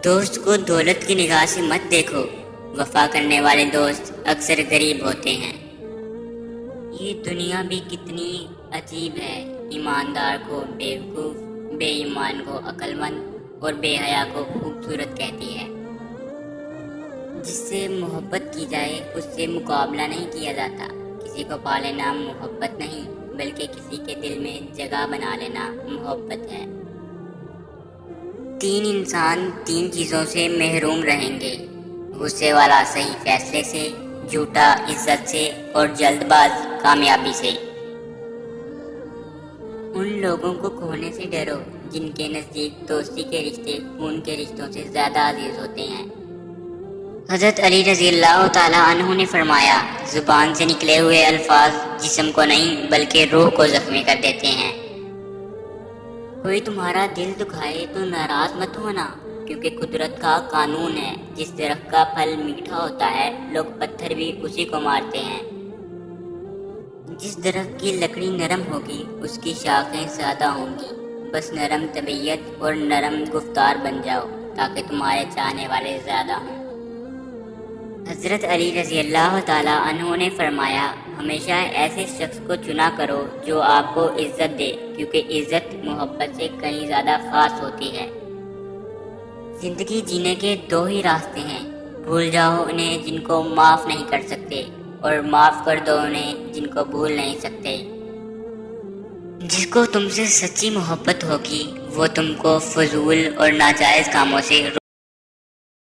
دوست کو دولت کی نگاہ سے مت دیکھو، وفا کرنے والے دوست اکثر غریب ہوتے ہیں۔ یہ دنیا بھی کتنی عجیب ہے، ایماندار کو بیوقوف، بے ایمان کو عقل مند اور بے حیا کو خوبصورت کہتی ہے۔ جس سے محبت کی جائے اس سے مقابلہ نہیں کیا جاتا۔ کسی کو پا لینا محبت نہیں، بلکہ کسی کے دل میں جگہ بنا لینا محبت ہے۔ 3 انسان 3 چیزوں سے محروم رہیں گے: غصے والا صحیح فیصلے سے، جھوٹا عزت سے، اور جلد باز کامیابی سے۔ ان لوگوں کو کھونے سے ڈرو جن کے نزدیک دوستی کے رشتے خون کے رشتوں سے زیادہ عزیز ہوتے ہیں۔ حضرت علی رضی اللہ تعالیٰ عنہ نے فرمایا، زبان سے نکلے ہوئے الفاظ جسم کو نہیں بلکہ روح کو زخمی کر دیتے ہیں۔ کوئی تمہارا دل دکھائے تو ناراض مت ہونا، کیونکہ قدرت کا قانون ہے، جس درخت کا پھل میٹھا ہوتا ہے لوگ پتھر بھی اسی کو مارتے ہیں۔ جس درخت کی لکڑی نرم ہوگی اس کی شاخیں زیادہ ہوں گی۔ بس نرم طبیعت اور نرم گفتار بن جاؤ تاکہ تمہارے چاہنے والے زیادہ ہوں۔ حضرت علی رضی اللہ تعالیٰ عنہ نے فرمایا، ہمیشہ ایسے شخص کو چنا کرو جو آپ کو عزت دے، کیونکہ عزت محبت سے کہیں زیادہ خاص ہوتی ہے۔ زندگی جینے کے 2 ہی راستے ہیں: بھول جاؤ انہیں جن کو معاف نہیں کر سکتے، اور معاف کر دو انہیں جن کو بھول نہیں سکتے۔ جس کو تم سے سچی محبت ہوگی وہ تم کو فضول اور ناجائز کاموں سے